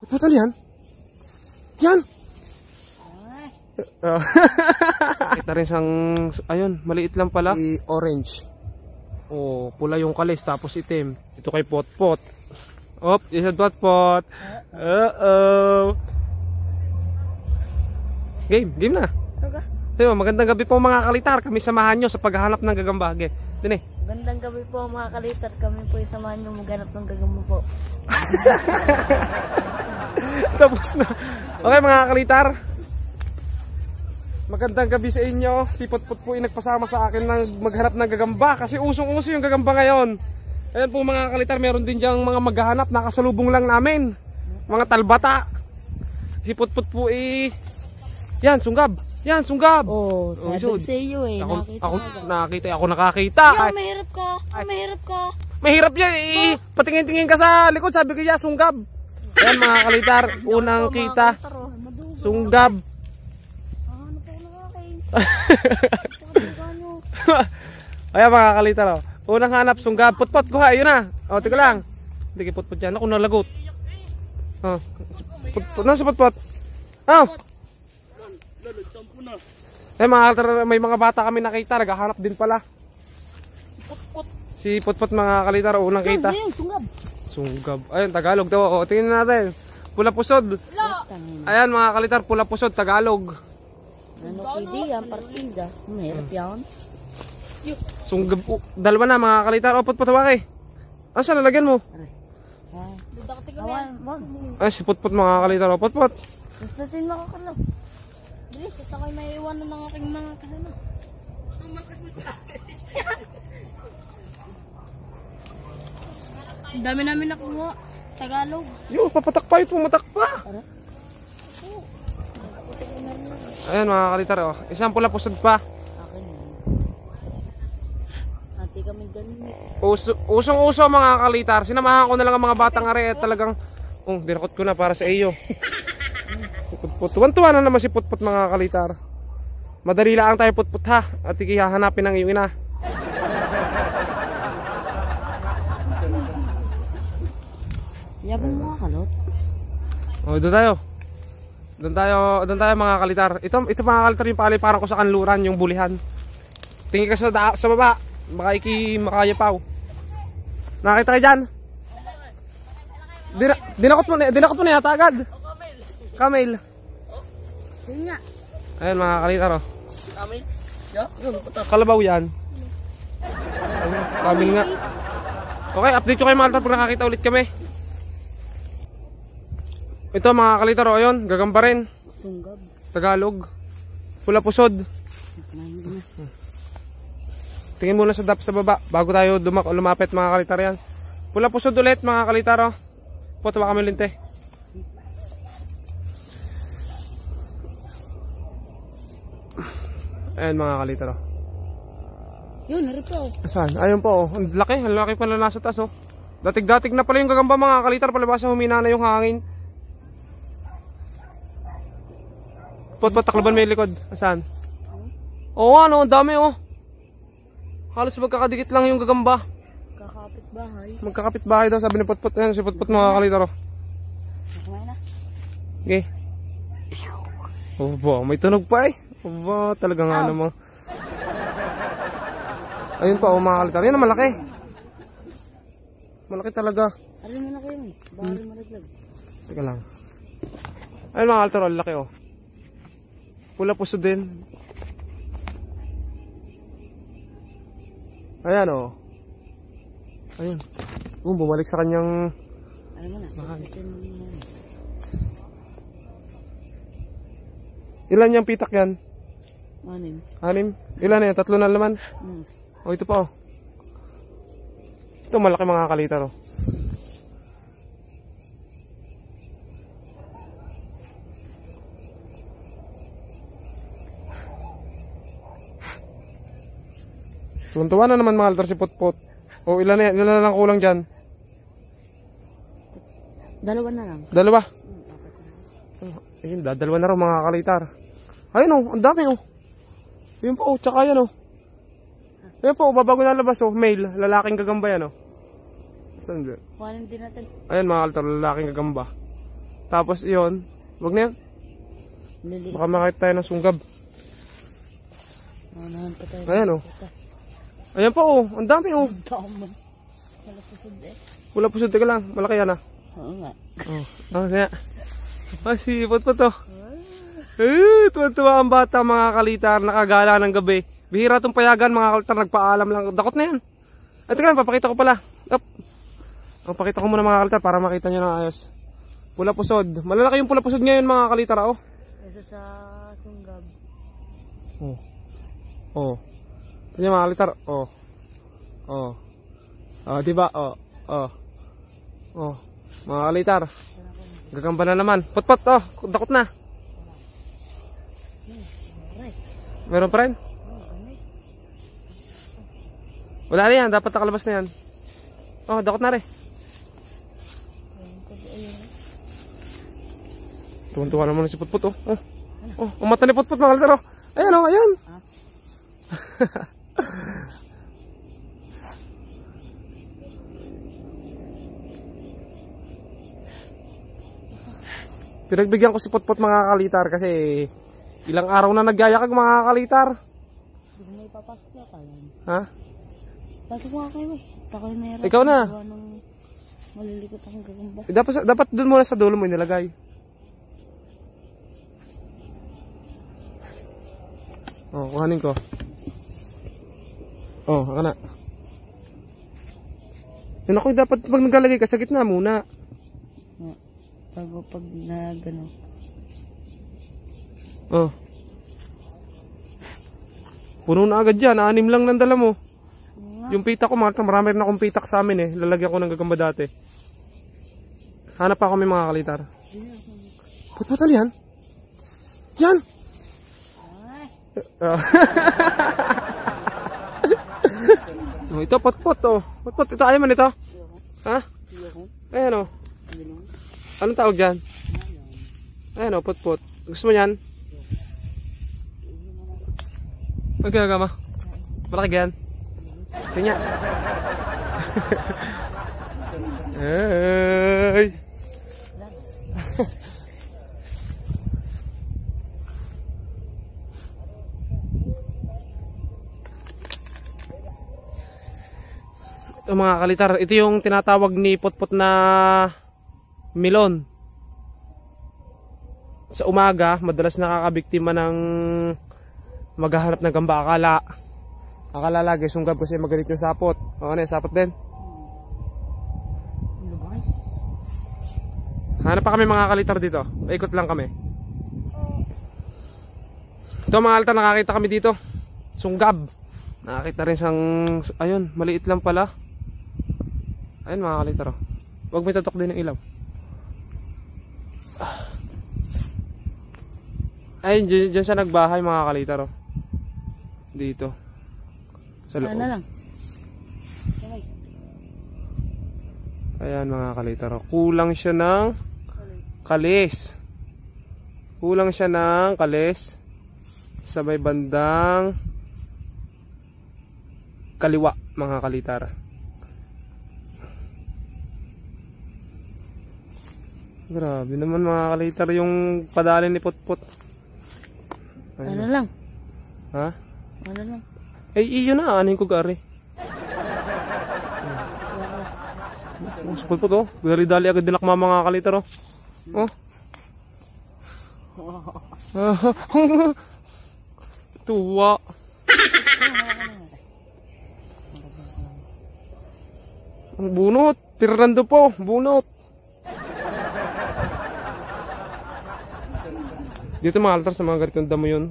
Putput, ano yan? Yan! Kita rin sang, ayun, maliit lang pala. Orange. Oh, pula yung kalis, tapos itim. Ito kay Potpot. Op, isang Potpot. Game na. Diba, magandang gabi po mga kalitar. Kami samahan nyo sa paghahanap ng gagambage. Dine. Magandang gabi po mga kalitar. Kami po samahan nyo maghanap ng gagamba po. Tapos na. Okay mga kalitar. Magandang gabi sa inyo. Si Potpot po ay nagpasama sa akin ng maghanap ng gagamba. Kasi usong-uso yung gagamba ngayon. Ayan po mga kalitar, meron din dyang mga maghahanap. Nakasalubong lang namin. Mga talbata. Si Potpot po ay... Yan, sunggab. Yan, sunggab. Oh, sabi sa iyo eh. Ako nakakita. Yo, mahirap ka. Mahirap ka. Mahirap yan eh. Patingin-tingin ka sa likod. Sabi ko ya, sunggab. Ayan mga kalitar, unang kita. Sunggab. Ayan mga kalitar, oh. Unang hanap, sunggab. Potpot, kuha, ayun na. O, tika lang. Hindi kay Potpot yan. Ako nalagot. Oh. Potpot, nasa Potpot? Oh. Eh mga kalitar, may mga bata kami nakita. Naghahanap din pala. Si Potpot mga kalitar, unang kita. Sunggab. Ayun, Tagalog daw. O, tingnan natin. Pula pusod. Ayan mga kalitar, pula pusod, Tagalog. Ano pwede yan, partida. Mahirap yan. Sunggab. Dalawa na mga kalitar. O, Potpot, hawak eh. Asa lalagyan mo? Ay, si Potpot mga kalitar. O, Potpot. Gustasin mo ako lang. Bilis, at ako'y may iwanan ng aking mga kasama. Ang dami namin nakuha. Tagalog. Yo, papatak pa. Ito, matak pa. Ayan mga kalitar. O. Isang pula pusod pa. Ati kami ganun. Usong-uso mga kalitar. Sinamahan ko na lang ang mga batang are at talagang dinakot ko na para sa iyo. Si Potpot. Tuwan-tuwa na naman si Potpot mga kalitar. Madali lang tayo Potpot ha. At ikihahanapin ang iyong ina. Yabang mga kalot. O, doon tayo. Doon tayo mga kalitar. Ito mga kalitar yung paliparan ko sa kanluran, yung bulihan. Tingin ka sa baba. Baka makayapaw. Nakita kayo dyan? Dinakot mo na yata agad. Kamil. Yun nga. Ayan mga kalitar. Kamil? Kalabaw yan. Kamil nga. Okay, update ko kayo mga kalitar pag nakakita ulit kami. Ito mga kalitar, o yun, gagamba rin. Sunggab. Tagalog. Pula pusod. Tingin muna sa baba bago tayo lumapit mga kalitar yan. Pula pusod ulit mga kalitar, o. Tawa kami linte. Ayan mga kalitar, o. Yun, narip po. Saan? Ayun po, o. Ang laki pala nasa taas, o. Datig-datig na pala yung gagamba mga kalitar. Palabasa humina na yung hangin. Potpot, taklaban may likod. Saan? Oo ano, ang dami oh. Halos magkakadikit lang yung gagamba. Kakapit bahay. Magkakapit bahay daw, sabi ni Potpot. Ayan, si Potpot mga kalitar oh. Kumain na. Okay. Oba, may tunog pa eh. Oba, talaga nga naman. Ayun pa oh mga kalitar. Yan ang malaki. Malaki talaga. Arin mo na kayo eh. Bawal malaglag. Teka lang. Ayun mga kalitar, ang laki oh. Pula puso din. Ayan o. Ayun. Bumalik sa kanyang... Ano mo na? Ilan yung pitak yan? 6. 6? Ilan na yan? 3 na laman? O ito pa o. Ito malaki mga kalitar o. Tuntuan na naman mga kalitar si Potpot. O ilan na lang kulang dyan? 2 na lang. 2? Ayun, dalawa na rin mga kalitar. Ayun o, ang dami o. Ayun po o, tsaka yan o. Ayun po, babago na labas o. Male, lalaking gagamba yan o. Saan dyan? Kuhanin din natin. Ayan mga kalitar, lalaking gagamba. Tapos iyon, wag na yan. Lili. Baka makita tayo ng sunggab. Manahan pa tayo. Ayan oh. Ayan pa oh, ang dami oh. Tama. Wala pusod eh. Wala pusod, teka lang, malaki yan ah. Oo nga. Oh, kaya. Ah, sipot pa to. Tuwa-tuwa ang bata mga kalitar, nakagala ng gabi. Bihira itong payagan mga kalitar, nagpaalam lang. Dakot na yan. Ay, teka lang, papakita ko pala. Up. Pakita ko muna mga kalitar para makita nyo na ayos. Pula pusod. Malalaki yung pula pusod ngayon mga kalitar oh. Ito sa sunggab. Oh. Oh. Ito nyo mga kalitar. Oh. Oh. Oh, diba? Oh. Oh. Oh. Mga kalitar. Gagamba na naman. Pot-pot oh. Dakot na. Meron pa rin? Wala na yan. Dapat nakalabas na yan. Oh, dakot na rin. Tuwan-tuwa naman si Putput oh. Oh, ang mata ni Putput mga kalitar oh. Ayan oh, ayan. Pinagbigyan ko si Putput mga kalitar kasi ilang araw na nagyayakag mga kalitar. Hindi ko may papasok na tayo. Ha? Pasok mo kayo eh. Takoy meron. Ikaw na. Malilikot akong gagamba. Dapat doon muna sa dulo mo inilagay. Oh, kuhanin ko. Oh, haka na. Yun ako dapat pag naglalagay ka sa gitna muna. Bago pag na gano'n. Oh. Puno na agad yan. 6 lang ng dala mo. Yung pita ko, marami rin akong pitak sa amin eh. Lalagyan ko ng gagamba dati. Hanap pa kami mga kalitar. Putputal yan? Yan! Ito, putput oh. Putput, ito ayaw man ito. Ha? Ayan oh. Anong tawag dyan? Ayan oh, putput. Gusto mo yan? Magkagama. Malaki yan. Tingnan. Hey. Ito mga kalitar, ito yung tinatawag ni Putput na melon. Sa umaga, madalas nakakabiktima ng maghahanap ng gamba. Akala lagi sunggab kasi magalit yung sapot. O ano yung sapot din? Hanap pa kami mga kalitar dito. Ikot lang kami. Ito mga kalitar, nakakita kami dito. Sunggab. Nakakita rin sang, ayun, maliit lang pala. Ayun mga kalitar oh. Huwag may tatok din ng ilaw. Ayun, dyan siya nagbahay mga kalitar oh. Dito. Sa loob. Ano lang? Ayan mga kalitar oh. Kulang siya ng kalis. Kulang siya ng kalis. Sa may bandang kaliwa mga kalitar. Grabe naman mga kalitar yung padali ni Putput. Ano lang? Ha? Ano lang? Eh iyo na, anin ko gari. Si Putput oh, dali agad dinakma mga kalitar oh. Oh. Tuwa. Ang bunot, tirando po, bunot. Dito mga altar sa mga ganitong damo yun.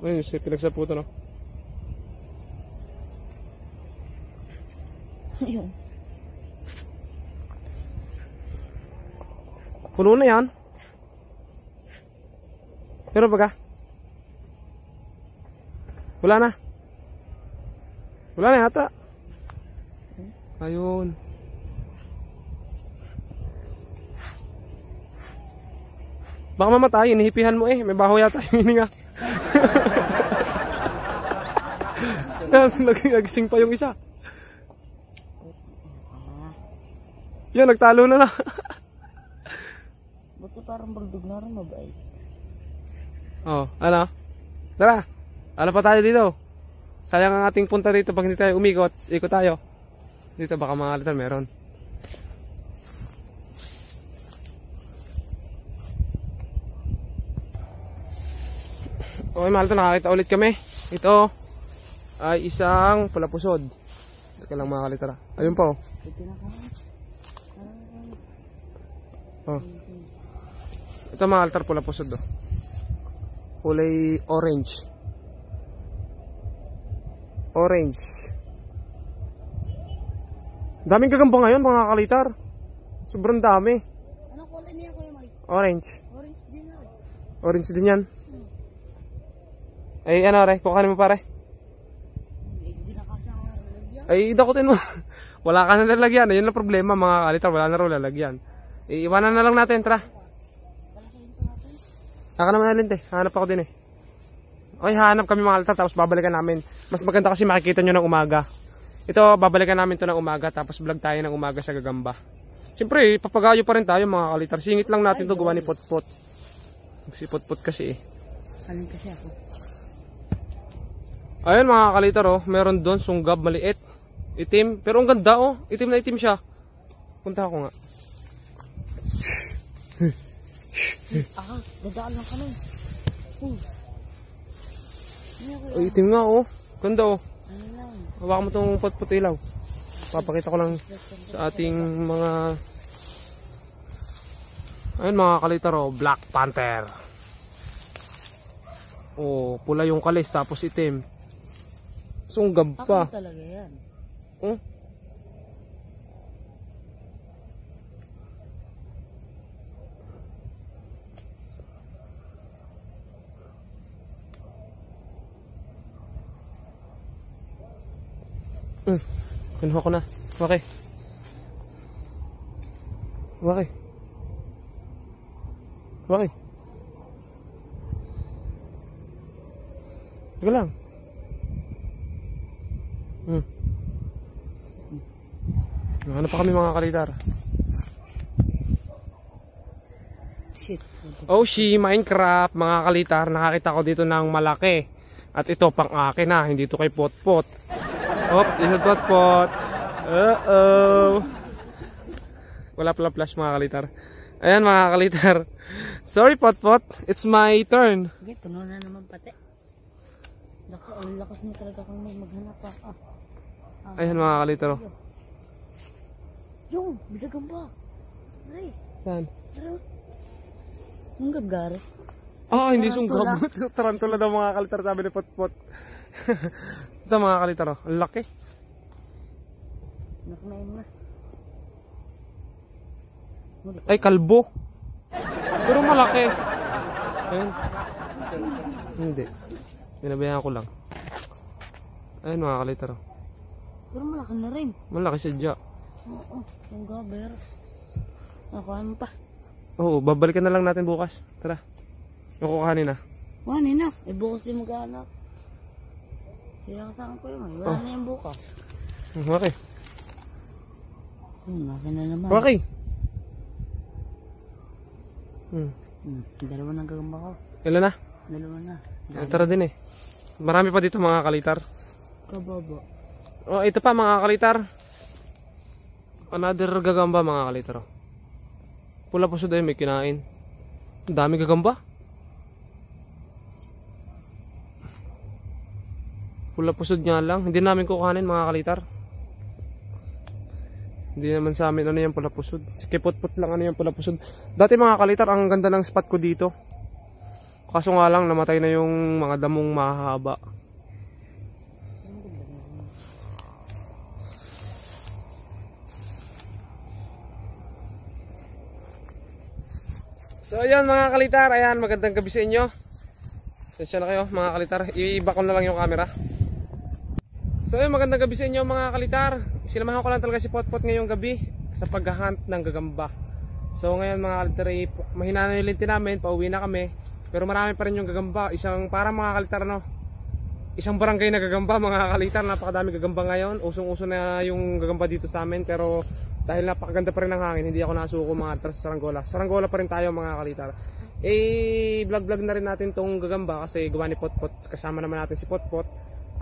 Ayun, pinagsaputan no. Ayun. Puno na yan. Pero baga? Wala na. Wala na yata. Ayun. Baka mamatay, inihipihan mo eh. May baho yata yung hininga. Nagising pa yung isa. Yan, nagtalo na na. Buto parang baldog na rin mabait. Oh, ano? Tara. Ano pa tayo dito? Sayang ang ating punta dito pag hindi tayo umikot. Ikot tayo. Dito baka mga kalitar meron. Okay, mahal to, nakakita ulit kami. Ito ay isang palapusod. Teka lang mga kalitar. Ayun po. Oh. Ito mga kalitar, palapusod do. Kulay orange. Orange. Daming gagamba ngayon mga kalitar. Sobrang dami. Anong kulay niya Kuya Mike? Orange. Orange din na. Orange din yan. Ay ano re, kukanin mo pare. Hindi na kasi ang lalagyan. Ay dakutin mo. Wala ka na lalagyan. Ayun na problema mga kalitar. Wala na raw lalagyan. Iiwanan na lang natin. Tara. Saka naman alin te. Hanap ako din eh. Okay, hanap kami mga kalitar. Tapos babalikan namin. Mas maganda kasi makikita nyo ng umaga. Ito, babalikan namin to ng umaga. Tapos vlog tayo ng umaga sa gagamba. Siyempre, papagayo pa rin tayo mga kalitar. Singit lang natin to gawa ni Potpot. Si Potpot kasi eh. Alin kasi ako. Ayun mga kalitar oh. Meron doon sunggab maliit. Itim. Pero ang ganda oh. Itim na itim siya. Punta ako nga. Dadaan lang kami. Ay, itim nga oh. Ganda oh. Ano lang. Hawakan mo itong Potpot ilaw. Papakita ko lang sa ating mga... Ayun mga kalitar oh. Black Panther. Oh, pula yung kalis tapos itim. Sunggab pa. Ako talaga yan. Oh. Kinuha ko na. Okay. Okay. Okay. Teka lang. Ano pa kami mga kalitar? Shit. Oh, Minecraft mga kalitar. Nakakita ko dito ng malaki. At ito pang akin na. Hindi ito kay Potpot. Oh, isa Potpot. Uh-oh. Wala pala flash mga kalitar. Ayan mga kalitar. Sorry Potpot. It's my turn. Sige, puno na naman pati. Ang lakas mo talaga kung may maghanap pa. Ayan mga kalitar. Yung, bidagang ba? Aray, Saan? tara. Sunggab gari. Ah, hindi sunggab. Tarantula daw mga kalitar, sabi ni Potpot. Ito mga kalitar, oh. Ang laki. Nakmain na. Ay, kalbo. Pero malaki. Ayun. Hindi. Binabayaan ko lang. Ayun mga kalitar, oh. Pero malaki na rin. Malaki sadya. Oo, sunggaber. Nakuha mo pa. Oo, babalikan na lang natin bukas. Tara. Yung kukanin na. Wala na. Eh, bukas din maghanap. Sila kasama ko yun. Wala na yung bukas. Okay. Nasa na naman. Okay. Dalawa nang gagamba ko. Ilan na? Dalawa na. Tara din eh. Marami pa dito mga kalitar. Kababa. Oh, ito pa mga kalitar. Another gagamba mga kalitar. Pula po sa may kinain. Ang dami gagamba. Pula pusod nga lang. Hindi namin kukuhanin mga kalitar. Hindi naman sa amin ano yung pula pusod. Kay Potpot lang ano yung pula pusod. Dati mga kalitar ang ganda ng spot ko dito. Kaso nga lang namatay na yung mga damong mahaba. So ayan mga kalitar, ayan magandang gabi sa inyo. Sensya na kayo mga kalitar, iiba ko na lang yung camera. So ayan magandang gabi sa inyo mga kalitar. Sinamahan ko lang talaga si Potpot ngayong gabi sa paghahunt ng gagamba. So ngayon mga kalitar, mahina na yung linti namin, pauwi na kami. Pero marami pa rin yung gagamba, parang mga kalitar no. Isang barangay na gagamba mga kalitar, napakadami gagamba ngayon. Usong-uso na yung gagamba dito sa amin pero Dahil napakaganda pa rin ng hangin, hindi ako nasuko mga altar sa saranggola. Saranggola pa rin tayo mga kalitar. Vlog na rin natin tong gagamba kasi gawa ni Potpot. Kasama naman natin si Potpot.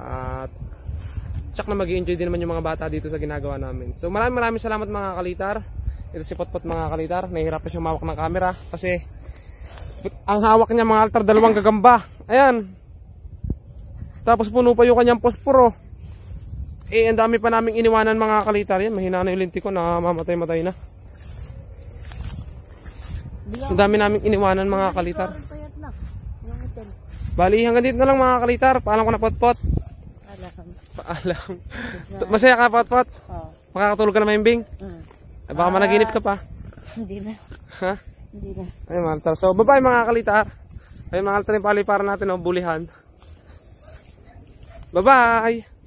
At tsak na mag-i-enjoy din naman yung mga bata dito sa ginagawa namin. So maraming salamat mga kalitar. Ito si Potpot mga kalitar. Nahihirapan siyang mawak ng camera kasi ang hawak niya mga altar, dalawang gagamba. Ayan. Tapos puno pa yung kanyang posporo. Ang dami pa naming iniwanan mga kalitar. Yan, mahina na yung linti ko, namamatay-matay na. Ang dami naming iniwanan mga kalitar. Bali, hanggang dito na lang mga kalitar. Paalam ko na Potpot. Paalam. Masaya ka Potpot? Oo. Makakatulog ka na maimbing? Ay, baka managinip ka pa. Hindi na. Ha? Hindi na. Ay mga altar. So, bye-bye mga kalitar. Ay mga altar yung paliparan natin, bulihan. Bye-bye!